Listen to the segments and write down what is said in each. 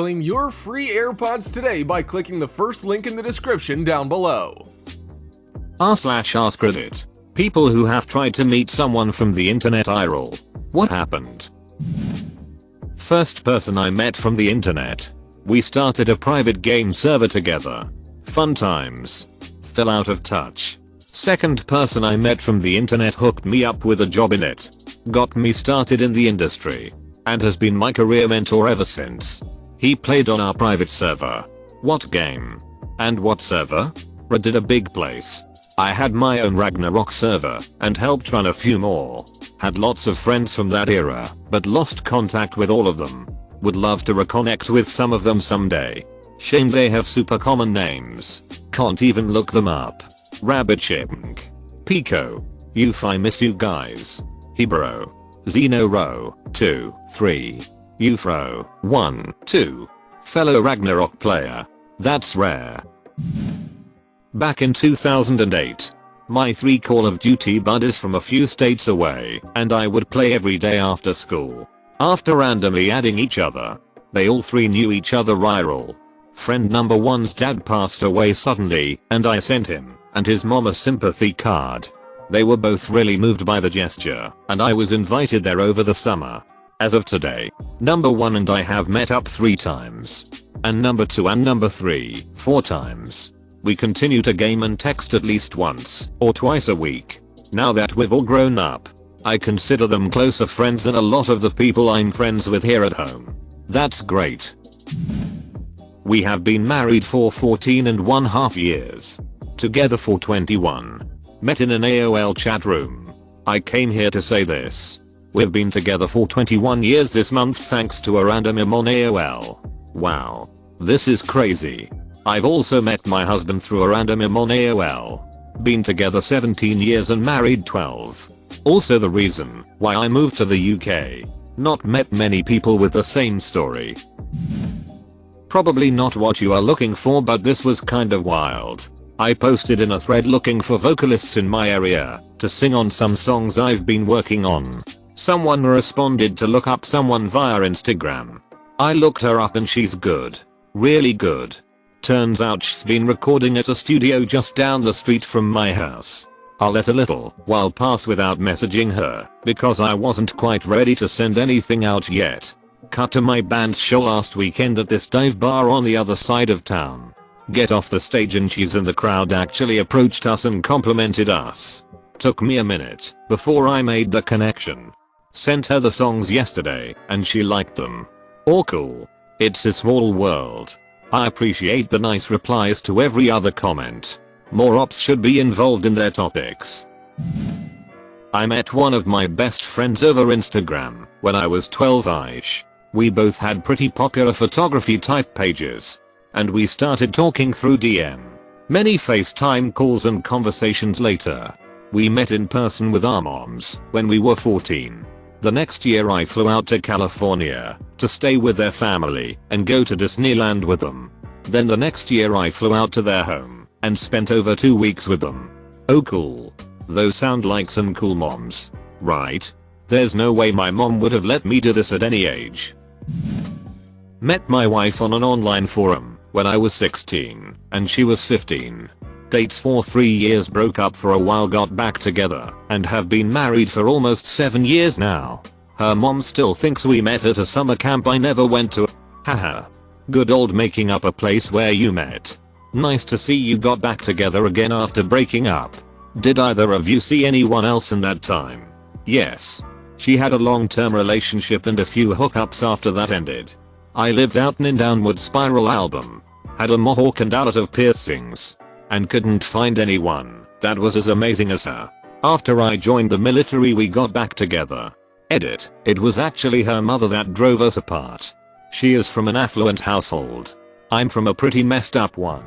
Claim your free AirPods today by clicking the first link in the description down below. r/AskReddit. People who have tried to meet someone from the internet IRL. What happened? First person I met from the internet. We started a private game server together. Fun times. Fell out of touch. Second person I met from the internet hooked me up with a job in it. Got me started in the industry. And has been my career mentor ever since. He played on our private server. What game? And what server? Reddit, a big place. I had my own Ragnarok server and helped run a few more. Had lots of friends from that era, but lost contact with all of them. Would love to reconnect with some of them someday. Shame they have super common names. Can't even look them up. Rabbit Chipmunk. Pico. I miss you guys. Hebro. Xeno Row. 2, 3. Ufro. 1, 2. Fellow Ragnarok player. That's rare. Back in 2008. My 3 Call of Duty buddies from a few states away and I would play every day after school. After randomly adding each other, they all 3 knew each other IRL. Friend number 1's dad passed away suddenly and I sent him and his mom a sympathy card. They were both really moved by the gesture and I was invited there over the summer. As of today, number 1 and I have met up 3 times. And number 2 and number 3, 4 times. We continue to game and text at least once or twice a week. Now that we've all grown up, I consider them closer friends than a lot of the people I'm friends with here at home. That's great. We have been married for 14.5 years. Together for 21. Met in an AOL chat room. I came here to say this. We've been together for 21 years this month thanks to a random im on AOL. Wow. This is crazy. I've also met my husband through a random im on AOL. Been together 17 years and married 12. Also the reason why I moved to the UK. Not met many people with the same story. Probably not what you are looking for, but this was kind of wild. I posted in a thread looking for vocalists in my area to sing on some songs I've been working on. Someone responded to look up someone via Instagram. I looked her up and she's good. Really good. Turns out she's been recording at a studio just down the street from my house. I let a little while pass without messaging her because I wasn't quite ready to send anything out yet. Cut to my band's show last weekend at this dive bar on the other side of town. Get off the stage and she's in the crowd actually approached us and complimented us. Took me a minute before I made the connection. Sent her the songs yesterday and she liked them. All cool. It's a small world. I appreciate the nice replies to every other comment. More ops should be involved in their topics. I met one of my best friends over Instagram when I was 12ish. We both had pretty popular photography type pages. And we started talking through DM. Many FaceTime calls and conversations later. We met in person with our moms when we were 14. The next year I flew out to California to stay with their family and go to Disneyland with them. Then the next year I flew out to their home and spent over 2 weeks with them. Oh cool. Those sound like some cool moms, right? There's no way my mom would have let me do this at any age. Met my wife on an online forum when I was 16 and she was 15. Dates for 3 years, broke up for a while, got back together and have been married for almost 7 years now. Her mom still thinks we met at a summer camp I never went to. Haha. Good old making up a place where you met. Nice to see you got back together again after breaking up. Did either of you see anyone else in that time? Yes. She had a long-term relationship and a few hookups after that ended. I lived out in Downward Spiral album. Had a mohawk and a lot of piercings. And couldn't find anyone that was as amazing as her. After I joined the military we got back together. Edit. It was actually her mother that drove us apart. She is from an affluent household. I'm from a pretty messed up one.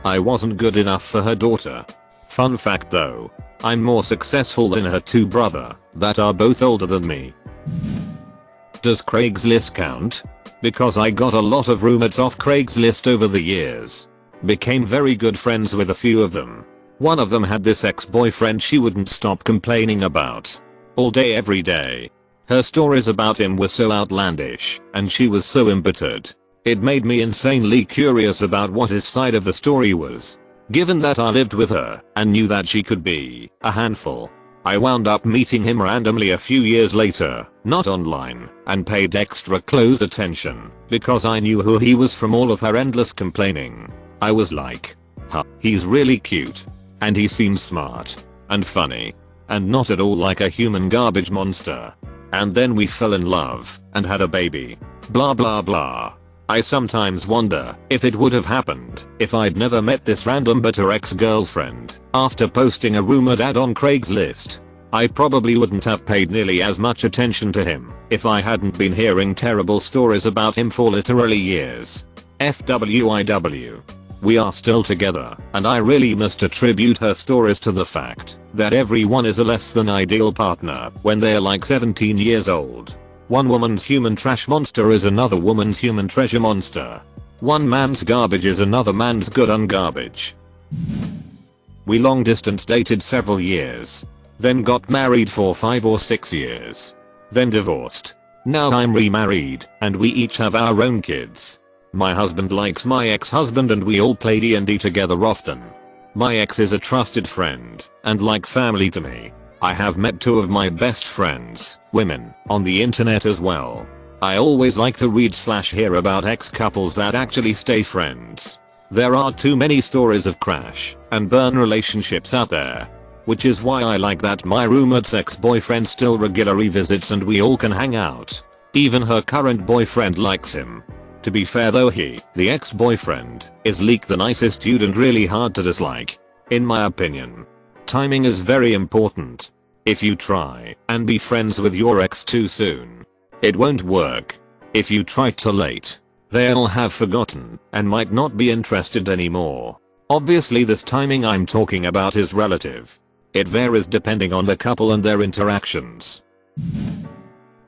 I wasn't good enough for her daughter. Fun fact though, I'm more successful than her 2 brothers that are both older than me. Does Craigslist count? Because I got a lot of roommates off Craigslist over the years. Became very good friends with a few of them. One of them had this ex-boyfriend she wouldn't stop complaining about. All day every day. Her stories about him were so outlandish and she was so embittered. It made me insanely curious about what his side of the story was. Given that I lived with her and knew that she could be a handful, I wound up meeting him randomly a few years later, not online, and paid extra close attention because I knew who he was from all of her endless complaining. I was like, huh, he's really cute. And he seems smart and funny and not at all like a human garbage monster. And then we fell in love and had a baby. Blah blah blah. I sometimes wonder if it would have happened if I'd never met this random bitter ex-girlfriend after posting a rumored ad on Craigslist. I probably wouldn't have paid nearly as much attention to him if I hadn't been hearing terrible stories about him for literally years. FWIW. We are still together, and I really must attribute her stories to the fact that everyone is a less than ideal partner when they're like 17 years old. One woman's human trash monster is another woman's human treasure monster. One man's garbage is another man's good garbage. We long distance dated several years. Then got married for 5 or 6 years. Then divorced. Now I'm remarried and we each have our own kids. My husband likes my ex-husband and we all play D&D together often. My ex is a trusted friend and like family to me. I have met 2 of my best friends, women, on the internet as well. I always like to read/hear about ex-couples that actually stay friends. There are too many stories of crash and burn relationships out there. Which is why I like that my roommate's ex-boyfriend still regularly visits and we all can hang out. Even her current boyfriend likes him. To be fair though, the ex-boyfriend, is Leek the nicest dude and really hard to dislike. In my opinion. Timing is very important. If you try and be friends with your ex too soon, it won't work. If you try too late, they'll have forgotten and might not be interested anymore. Obviously this timing I'm talking about is relative. It varies depending on the couple and their interactions.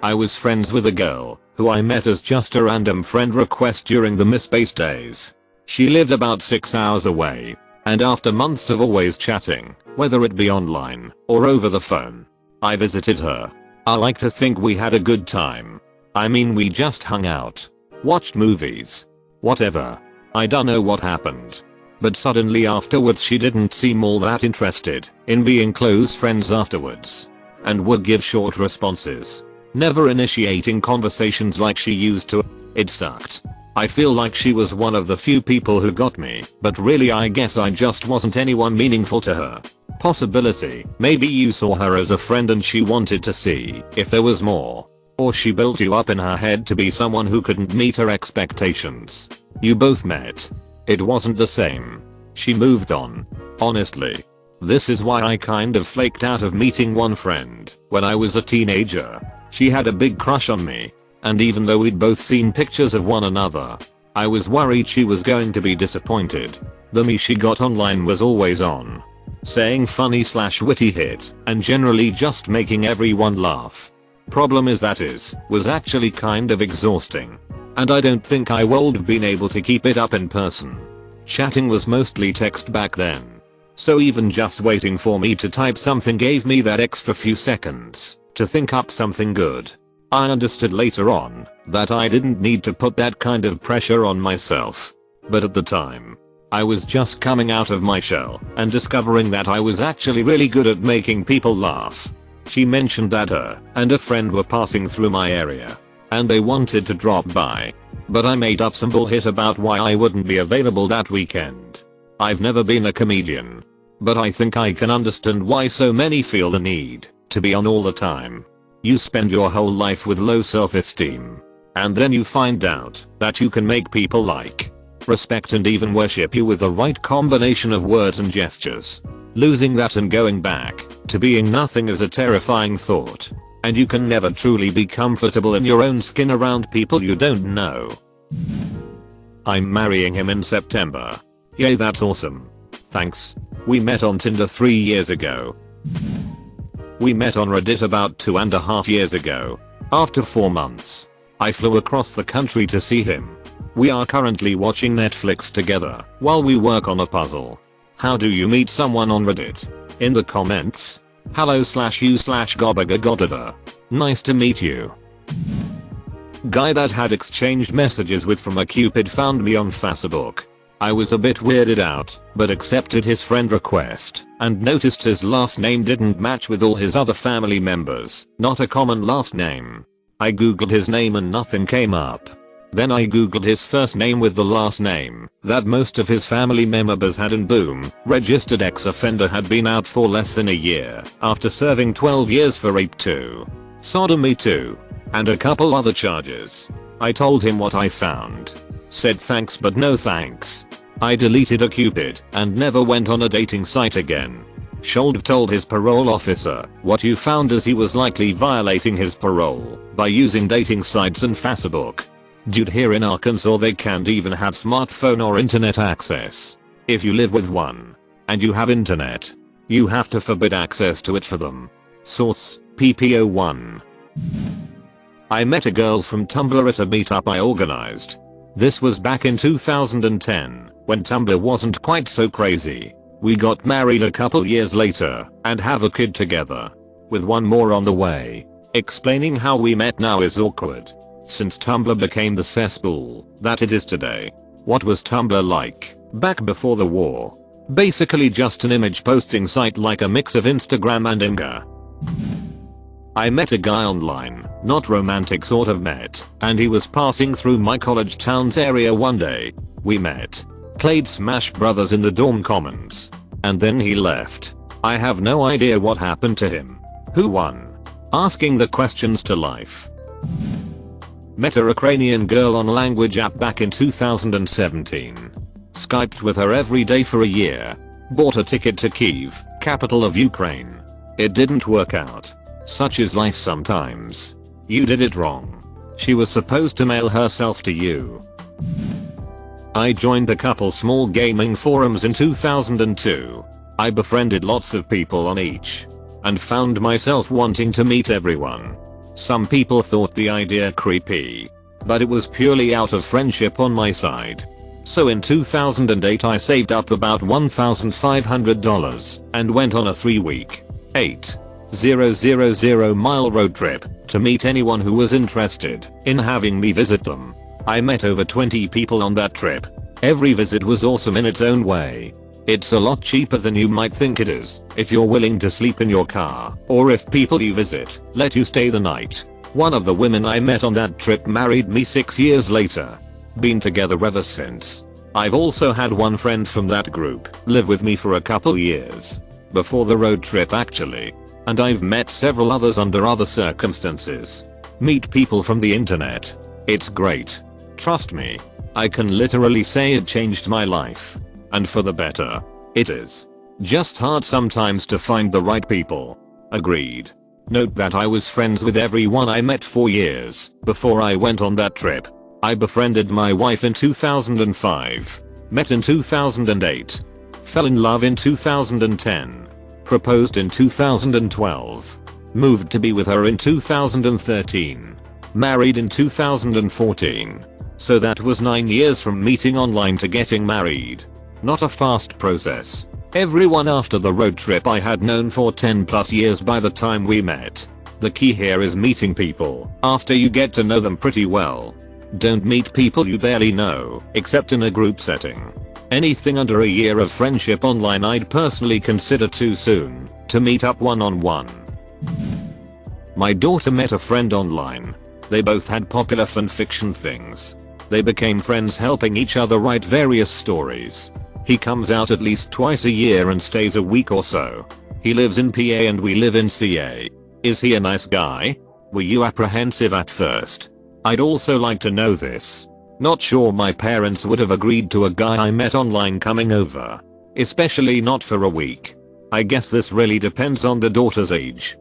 I was friends with a girl who I met as just a random friend request during the MySpace days. She lived about 6 hours away, and after months of always chatting, whether it be online or over the phone, I visited her. I like to think we had a good time. I mean, we just hung out, watched movies, whatever. I don't know what happened. But suddenly afterwards she didn't seem all that interested in being close friends afterwards, and would give short responses, never initiating conversations like she used to. It sucked. I feel like she was one of the few people who got me, but really I guess I just wasn't anyone meaningful to her. Possibility, maybe you saw her as a friend and she wanted to see if there was more. Or she built you up in her head to be someone who couldn't meet her expectations. You both met. It wasn't the same. She moved on. Honestly. This is why I kind of flaked out of meeting one friend when I was a teenager. She had a big crush on me. And even though we'd both seen pictures of one another, I was worried she was going to be disappointed. The me she got online was always on, saying funny/witty hit, and generally just making everyone laugh. Problem is that was actually kind of exhausting. And I don't think I would have been able to keep it up in person. Chatting was mostly text back then. So even just waiting for me to type something gave me that extra few seconds to think up something good. I understood later on that I didn't need to put that kind of pressure on myself. But at the time, I was just coming out of my shell and discovering that I was actually really good at making people laugh. She mentioned that her and a friend were passing through my area, and they wanted to drop by. But I made up some bullshit about why I wouldn't be available that weekend. I've never been a comedian, but I think I can understand why so many feel the need to be on all the time. You spend your whole life with low self-esteem, and then you find out that you can make people like, respect and even worship you with the right combination of words and gestures. Losing that and going back to being nothing is a terrifying thought, and you can never truly be comfortable in your own skin around people you don't know. I'm marrying him in September. Yay, that's awesome. Thanks. We met on Tinder 3 years ago. We met on Reddit about 2.5 years ago. After 4 months, I flew across the country to see him. We are currently watching Netflix together while we work on a puzzle. How do you meet someone on Reddit? In the comments. Hello/you/gobagagodada. Nice to meet you. Guy that had exchanged messages with from a Cupid found me on Facebook. I was a bit weirded out, but accepted his friend request and noticed his last name didn't match with all his other family members, not a common last name. I googled his name and nothing came up. Then I googled his first name with the last name that most of his family members had and boom, registered ex-offender had been out for less than a year after serving 12 years for rape 2, sodomy 2, and a couple other charges. I told him what I found. Said thanks but no thanks. I deleted a Cupid and never went on a dating site again. Should have told his parole officer what you found, as he was likely violating his parole by using dating sites and Facebook. Dude, here in Arkansas they can't even have smartphone or internet access. If you live with one and you have internet, you have to forbid access to it for them. Source: PPO1. I met a girl from Tumblr at a meetup I organized. This was back in 2010 when Tumblr wasn't quite so crazy. We got married a couple years later and have a kid together, with one more on the way. Explaining how we met now is awkward, since Tumblr became the cesspool that it is today. What was Tumblr like back before the war? Basically just an image posting site like a mix of Instagram and Imgur. I met a guy online, not romantic sort of met, and he was passing through my college town's area one day. We met, played Smash Brothers in the dorm commons, and then he left. I have no idea what happened to him. Who won? Asking the questions to life. Met a Ukrainian girl on a language app back in 2017. Skyped with her every day for a year. Bought a ticket to Kyiv, capital of Ukraine. It didn't work out. Such is life sometimes. You did it wrong. She was supposed to mail herself to you. I joined a couple small gaming forums in 2002. I befriended lots of people on each and found myself wanting to meet everyone. Some people thought the idea creepy, but it was purely out of friendship on my side. So in 2008 I saved up about $1,500 and went on a 3-week, 8,000-mile road trip to meet anyone who was interested in having me visit them. I met over 20 people on that trip. Every visit was awesome in its own way. It's a lot cheaper than you might think it is if you're willing to sleep in your car, or if people you visit let you stay the night. One of the women I met on that trip married me 6 years later. Been together ever since. I've also had one friend from that group live with me for a couple years. Before the road trip actually. And I've met several others under other circumstances. Meet people from the internet. It's great. Trust me. I can literally say it changed my life. And for the better. It is. Just hard sometimes to find the right people. Agreed. Note that I was friends with everyone I met for years before I went on that trip. I befriended my wife in 2005. Met in 2008. Fell in love in 2010. Proposed in 2012. Moved to be with her in 2013. Married in 2014. So that was 9 years from meeting online to getting married. Not a fast process. Everyone after the road trip I had known for 10 plus years by the time we met. The key here is meeting people after you get to know them pretty well. Don't meet people you barely know, except in a group setting. Anything under a year of friendship online I'd personally consider too soon to meet up one-on-one. My daughter met a friend online. They both had popular fanfiction things. They became friends helping each other write various stories. He comes out at least twice a year and stays a week or so. He lives in PA and we live in CA. Is he a nice guy? Were you apprehensive at first? I'd also like to know this. Not sure my parents would have agreed to a guy I met online coming over. Especially not for a week. I guess this really depends on the daughter's age.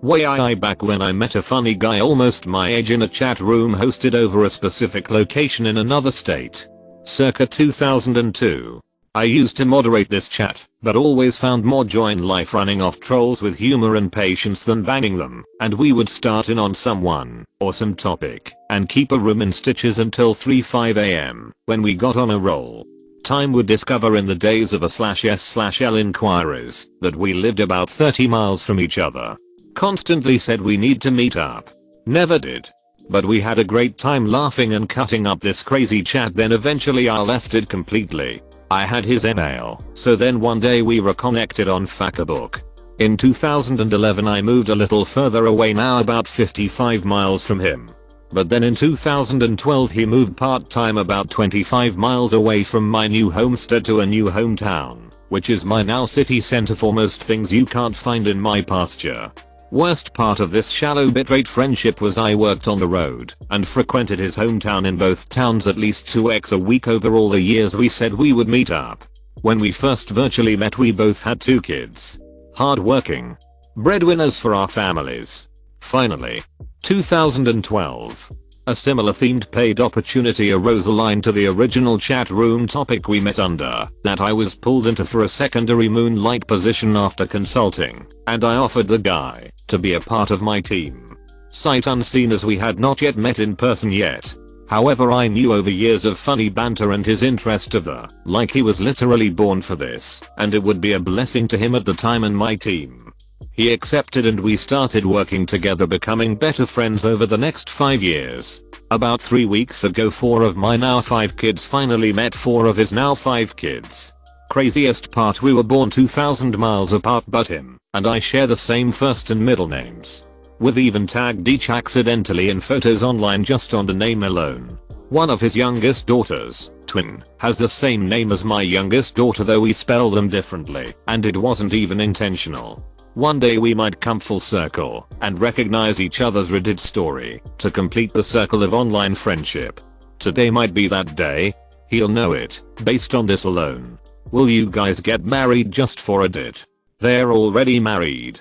Way back when I met a funny guy almost my age in a chat room hosted over a specific location in another state. Circa 2002. I used to moderate this chat, but always found more joy in life running off trolls with humor and patience than banging them, and we would start in on someone, or some topic, and keep a room in stitches until 3-5 am, when we got on a roll. Time would discover in the days of a/s/l inquiries, that we lived about 30 miles from each other. Constantly said we need to meet up. Never did. But we had a great time laughing and cutting up this crazy chat, then eventually I left it completely. I had his email, so then one day we reconnected on Facebook. In 2011 I moved a little further away, now about 55 miles from him. But then in 2012 he moved part-time about 25 miles away from my new homestead to a new hometown, which is my now city center for most things you can't find in my pasture. Worst part of this shallow bitrate friendship was I worked on the road and frequented his hometown in both towns at least 2x a week over all the years we said we would meet up. When we first virtually met we both had 2 kids. Hard-working. Breadwinners for our families. Finally, 2012. A similar themed paid opportunity arose aligned to the original chat room topic we met under that I was pulled into for a secondary moonlight position after consulting, and I offered the guy to be a part of my team. Sight unseen as we had not yet met in person yet. However, I knew over years of funny banter and his interest of the like he was literally born for this, and it would be a blessing to him at the time and my team. He accepted and we started working together, becoming better friends over the next 5 years. About 3 weeks ago 4 of my now 5 kids finally met 4 of his now 5 kids. Craziest part, we were born 2,000 miles apart, but him and I share the same first and middle names. We've even tagged each accidentally in photos online just on the name alone. One of his youngest daughters, twin, has the same name as my youngest daughter, though we spell them differently, and it wasn't even intentional. One day we might come full circle and recognize each other's Reddit story to complete the circle of online friendship. Today might be that day. He'll know it based on this alone. Will you guys get married just for Reddit? They're already married.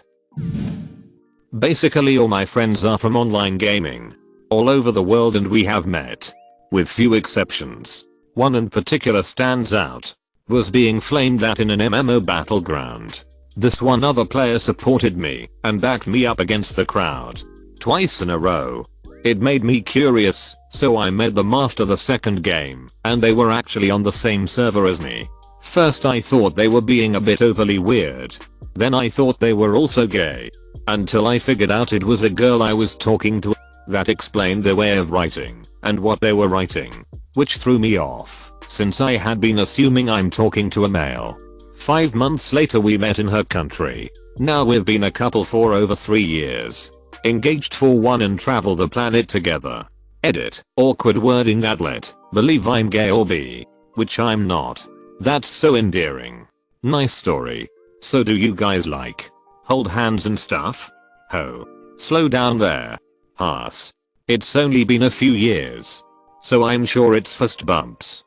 Basically all my friends are from online gaming all over the world, and we have met. With few exceptions. One in particular stands out. Was being flamed at in an MMO battleground. This one other player supported me and backed me up against the crowd. Twice in a row. It made me curious, so I met them after the second game, and they were actually on the same server as me. First I thought they were being a bit overly weird. Then I thought they were also gay. Until I figured out it was a girl I was talking to. That explained their way of writing and what they were writing, which threw me off, since I had been assuming I'm talking to a male. 5 months later we met in her country. Now we've been a couple for over 3 years. Engaged for 1 and travel the planet together. Edit. Awkward wording that let believe I'm gay or bi. Which I'm not. That's so endearing. Nice story. So do you guys like hold hands and stuff? Ho. Slow down there. Haas. It's only been a few years. So I'm sure it's fist bumps.